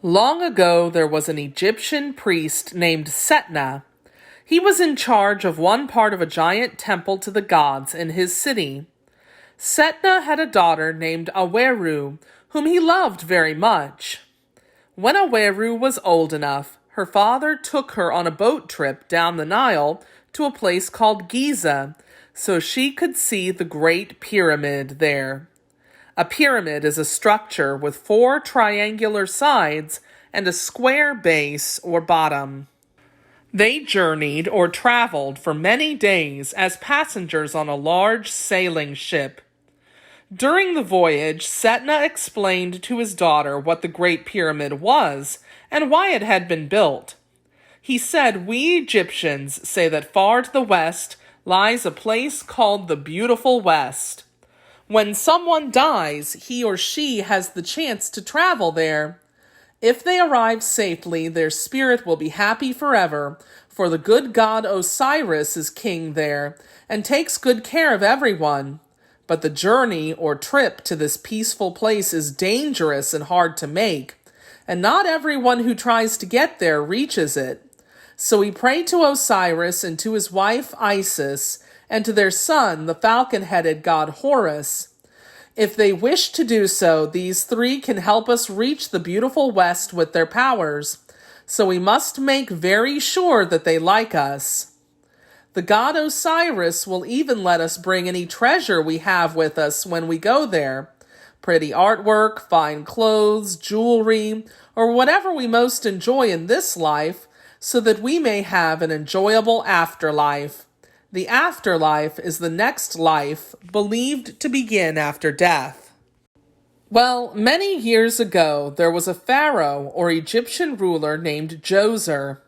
Long ago, there was an Egyptian priest named Setna. He was in charge of one part of a giant temple to the gods in his city. Setna had a daughter named Aweru, whom he loved very much. When Aweru was old enough, her father took her on a boat trip down the Nile to a place called Giza, so she could see the Great Pyramid there. A pyramid is a structure with 4 triangular sides and a square base or bottom. They journeyed or traveled for many days as passengers on a large sailing ship. During the voyage, Setna explained to his daughter what the Great Pyramid was and why it had been built. He said, "We Egyptians say that far to the west lies a place called the Beautiful West. When someone dies, he or she has the chance to travel there. If they arrive safely, their spirit will be happy forever, for the good god Osiris is king there and takes good care of everyone. But the journey or trip to this peaceful place is dangerous and hard to make, and not everyone who tries to get there reaches it. So we pray to Osiris and to his wife Isis, and to their son, the falcon-headed god Horus. If they wish to do so, these 3 can help us reach the beautiful West with their powers. So we must make very sure that they like us. The god Osiris will even let us bring any treasure we have with us when we go there. Pretty artwork, fine clothes, jewelry, or whatever we most enjoy in this life, so that we may have an enjoyable afterlife. The afterlife is the next life, believed to begin after death." Well, many years ago, there was a pharaoh or Egyptian ruler named Djoser.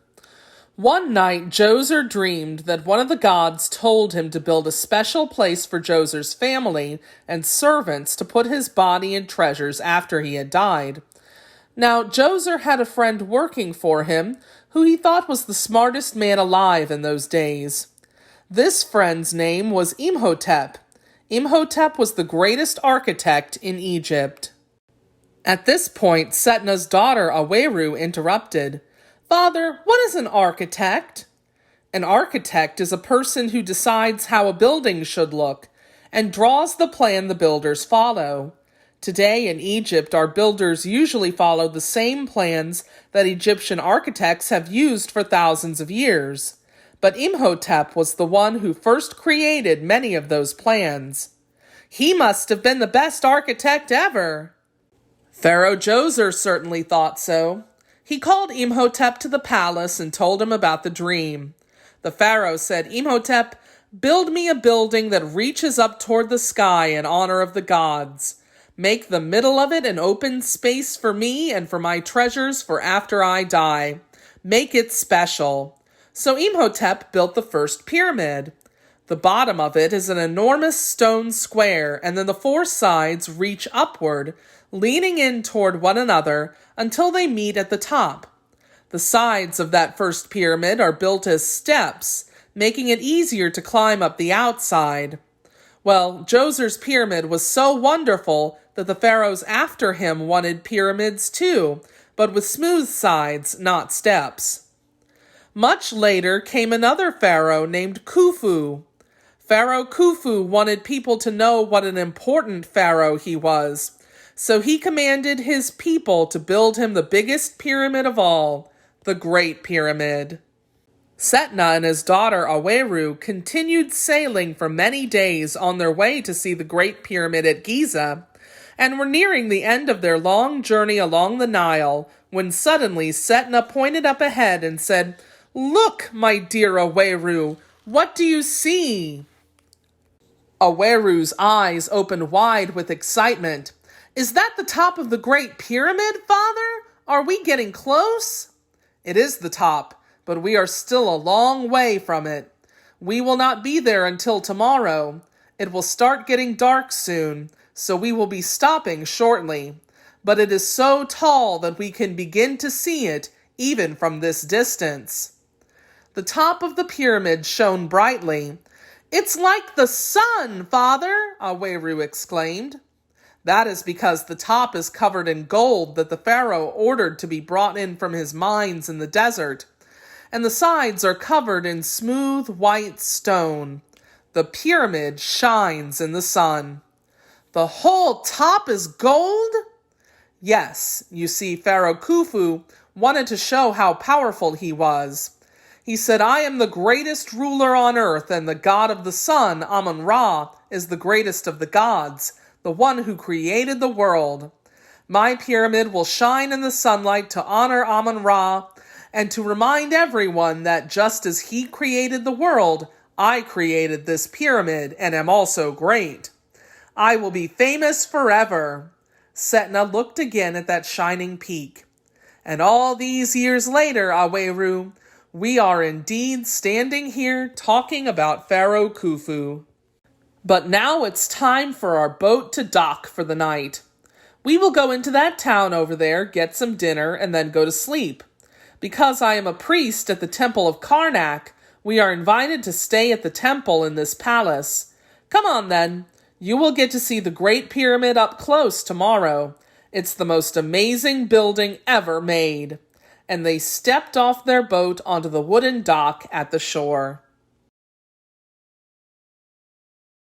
One night, Djoser dreamed that one of the gods told him to build a special place for Djoser's family and servants to put his body and treasures after he had died. Now, Djoser had a friend working for him who he thought was the smartest man alive in those days. This friend's name was Imhotep. Imhotep was the greatest architect in Egypt. At this point, Setna's daughter Aweru interrupted. "Father, what is an architect?" "An architect is a person who decides how a building should look and draws the plan the builders follow. Today in Egypt, our builders usually follow the same plans that Egyptian architects have used for thousands of years. But Imhotep was the one who first created many of those plans. He must have been the best architect ever." Pharaoh Djoser certainly thought so. He called Imhotep to the palace and told him about the dream. The pharaoh said, "Imhotep, build me a building that reaches up toward the sky in honor of the gods. Make the middle of it an open space for me and for my treasures for after I die. Make it special." So Imhotep built the first pyramid. The bottom of it is an enormous stone square, and then the 4 sides reach upward, leaning in toward one another until they meet at the top. The sides of that first pyramid are built as steps, making it easier to climb up the outside. Well, Djoser's pyramid was so wonderful that the pharaohs after him wanted pyramids too, but with smooth sides, not steps. Much later came another pharaoh named Khufu. Pharaoh Khufu wanted people to know what an important pharaoh he was, so he commanded his people to build him the biggest pyramid of all, the Great Pyramid. Setna and his daughter Aweru continued sailing for many days on their way to see the Great Pyramid at Giza, and were nearing the end of their long journey along the Nile when suddenly Setna pointed up ahead and said, "Look, my dear Aweru, what do you see?" Aweru's eyes opened wide with excitement. "Is that the top of the Great Pyramid, Father? Are we getting close?" "It is the top, but we are still a long way from it. We will not be there until tomorrow. It will start getting dark soon, so we will be stopping shortly. But it is so tall that we can begin to see it even from this distance." The top of the pyramid shone brightly. "It's like the sun, Father!" Aweru exclaimed. That is because the top is covered in gold that the Pharaoh ordered to be brought in from his mines in the desert, and the sides are covered in smooth white stone. The pyramid shines in the sun. The whole top is gold? Yes, you see, Pharaoh Khufu wanted to show how powerful he was. He said, I am the greatest ruler on earth, and the god of the sun, Amun-Ra, is the greatest of the gods, the one who created the world. My pyramid will shine in the sunlight to honor Amun-Ra and to remind everyone that just as he created the world, I created this pyramid and am also great. I will be famous forever. Setna looked again at that shining peak. And all these years later, Aweru, we are indeed standing here talking about Pharaoh Khufu. But now it's time for our boat to dock for the night. We will go into that town over there, get some dinner, and then go to sleep. Because I am a priest at the temple of Karnak, we are invited to stay at the temple in this palace. Come on then. You will get to see the Great Pyramid up close tomorrow. It's the most amazing building ever made. And they stepped off their boat onto the wooden dock at the shore.